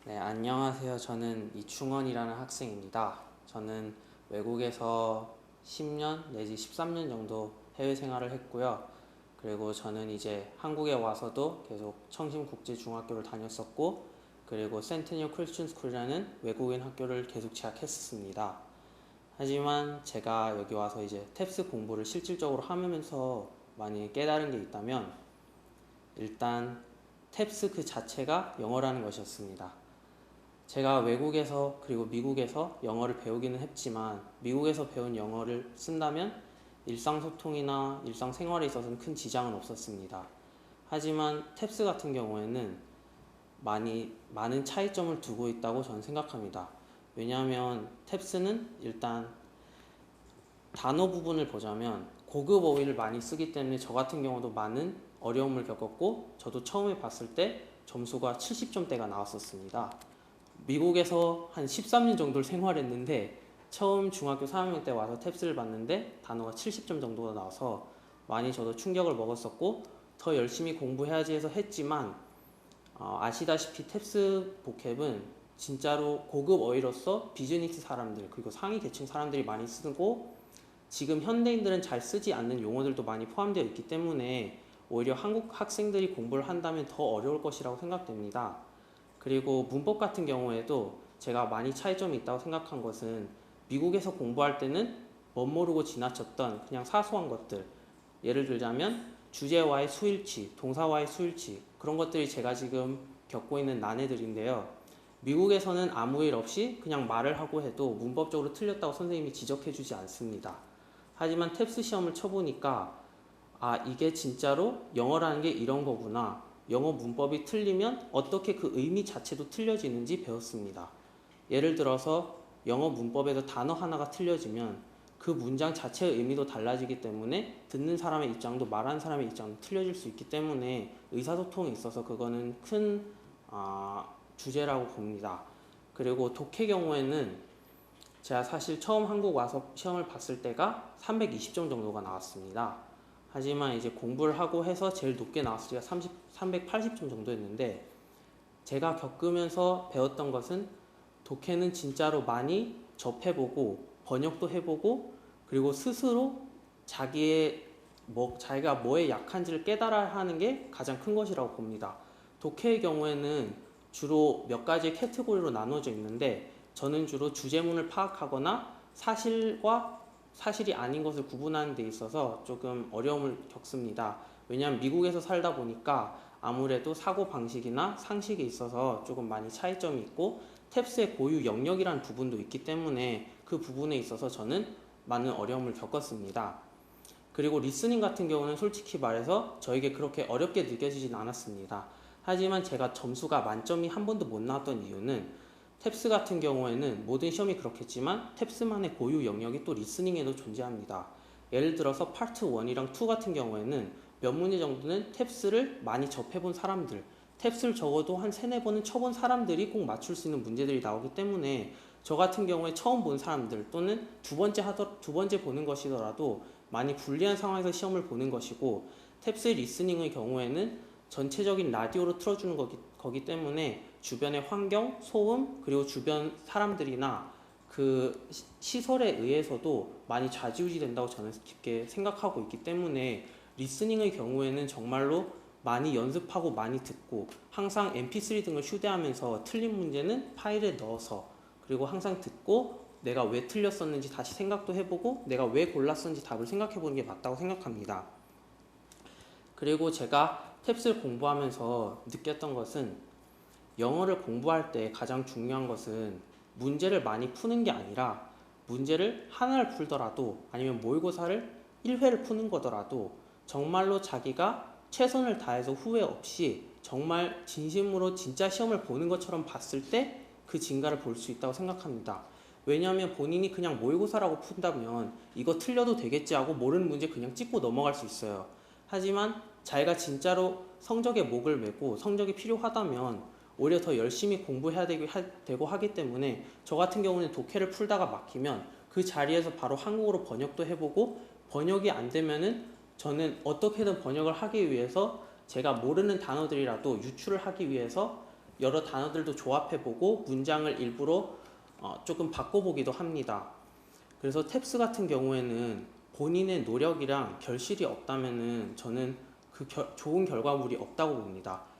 네, 안녕하세요. 저는 이충원이라는 학생입니다. 저는 외국에서 10년 내지 13년 정도 해외 생활을 했고요. 그리고 저는 이제 한국에 와서도 계속 청심국제중학교를 다녔었고, 그리고 센트니어 크리스천 스쿨이라는 외국인 학교를 계속 재학했었습니다. 하지만 제가 여기 와서 이제 탭스 공부를 실질적으로 하면서 많이 깨달은 게 있다면, 일단 탭스 그 자체가 영어라는 것이었습니다. 제가 외국에서 그리고 미국에서 영어를 배우기는 했지만 미국에서 배운 영어를 쓴다면 일상소통이나 일상생활에 있어서는 큰 지장은 없었습니다. 하지만 탭스 같은 경우에는 많은 차이점을 두고 있다고 저는 생각합니다. 왜냐하면 탭스는 일단 단어 부분을 보자면 고급 어휘를 많이 쓰기 때문에 저 같은 경우도 많은 어려움을 겪었고, 저도 처음에 봤을 때 점수가 70점대가 나왔었습니다. 미국에서 한 13년 정도를 생활했는데 처음 중학교 4학년 때 와서 탭스를 봤는데 단어가 70점 정도가 나와서 많이 저도 충격을 먹었었고, 더 열심히 공부해야지 해서 했지만 아시다시피 탭스 보캡은 진짜로 고급 어휘로서 비즈니스 사람들 그리고 상위 계층 사람들이 많이 쓰고, 지금 현대인들은 잘 쓰지 않는 용어들도 많이 포함되어 있기 때문에 오히려 한국 학생들이 공부를 한다면 더 어려울 것이라고 생각됩니다. 그리고 문법 같은 경우에도 제가 많이 차이점이 있다고 생각한 것은, 미국에서 공부할 때는 멋모르고 지나쳤던 그냥 사소한 것들, 예를 들자면 주제와의 수일치, 동사와의 수일치, 그런 것들이 제가 지금 겪고 있는 난해들인데요. 미국에서는 아무 일 없이 그냥 말을 하고 해도 문법적으로 틀렸다고 선생님이 지적해주지 않습니다. 하지만 탭스 시험을 쳐보니까 이게 진짜로 영어라는 게 이런 거구나, 영어 문법이 틀리면 어떻게 그 의미 자체도 틀려지는지 배웠습니다. 예를 들어서 영어 문법에서 단어 하나가 틀려지면 그 문장 자체의 의미도 달라지기 때문에 듣는 사람의 입장도 말하는 사람의 입장도 틀려질 수 있기 때문에 의사소통에 있어서 그거는 큰 주제라고 봅니다. 그리고 독해 경우에는 제가 사실 처음 한국 와서 시험을 봤을 때가 320점 정도가 나왔습니다. 하지만 이제 공부를 하고 해서 제일 높게 나왔을 때가 380점 정도였는데, 제가 겪으면서 배웠던 것은 독해는 진짜로 많이 접해보고 번역도 해보고, 그리고 스스로 자기가 뭐에 약한지를 깨달아야 하는 게 가장 큰 것이라고 봅니다. 독해의 경우에는 주로 몇 가지의 카테고리로 나눠져 있는데, 저는 주로 주제문을 파악하거나 사실과 사실이 아닌 것을 구분하는 데 있어서 조금 어려움을 겪습니다. 왜냐하면 미국에서 살다 보니까 아무래도 사고방식이나 상식에 있어서 조금 많이 차이점이 있고, 탭스의 고유 영역이라는 부분도 있기 때문에 그 부분에 있어서 저는 많은 어려움을 겪었습니다. 그리고 리스닝 같은 경우는 솔직히 말해서 저에게 그렇게 어렵게 느껴지진 않았습니다. 하지만 제가 점수가 만점이 한 번도 못 나왔던 이유는, 탭스 같은 경우에는 모든 시험이 그렇겠지만 탭스만의 고유 영역이 또 리스닝에도 존재합니다. 예를 들어서 파트 1이랑 2 같은 경우에는 몇 문제 정도는 탭스를 많이 접해본 사람들, 탭스를 적어도 한 3-4번은 쳐본 사람들이 꼭 맞출 수 있는 문제들이 나오기 때문에, 저 같은 경우에 처음 본 사람들 또는 두 번째 보는 것이더라도 많이 불리한 상황에서 시험을 보는 것이고, 탭스의 리스닝의 경우에는 전체적인 라디오로 틀어주는 거기 때문에 주변의 환경, 소음, 그리고 주변 사람들이나 그 시설에 의해서도 많이 좌지우지 된다고 저는 깊게 생각하고 있기 때문에, 리스닝의 경우에는 정말로 많이 연습하고 많이 듣고, 항상 mp3 등을 휴대하면서 틀린 문제는 파일에 넣어서, 그리고 항상 듣고 내가 왜 틀렸었는지 다시 생각도 해보고 내가 왜 골랐었는지 답을 생각해보는 게 맞다고 생각합니다. 그리고 제가 탭스를 공부하면서 느꼈던 것은, 영어를 공부할 때 가장 중요한 것은 문제를 많이 푸는 게 아니라, 문제를 하나를 풀더라도 아니면 모의고사를 1회를 푸는 거더라도 정말로 자기가 최선을 다해서 후회 없이 정말 진심으로 진짜 시험을 보는 것처럼 봤을 때 그 진가를 볼 수 있다고 생각합니다. 왜냐하면 본인이 그냥 모의고사라고 푼다면 이거 틀려도 되겠지 하고 모르는 문제 그냥 찍고 넘어갈 수 있어요. 하지만 자기가 진짜로 성적에 목을 매고 성적이 필요하다면 오히려 더 열심히 공부해야 되고 하기 때문에, 저 같은 경우는 독해를 풀다가 막히면 그 자리에서 바로 한국어로 번역도 해보고, 번역이 안 되면은 저는 어떻게든 번역을 하기 위해서 제가 모르는 단어들이라도 유출을 하기 위해서 여러 단어들도 조합해보고 문장을 일부러 조금 바꿔보기도 합니다. 그래서 탭스 같은 경우에는 본인의 노력이랑 결실이 없다면은 저는 좋은 결과물이 없다고 봅니다.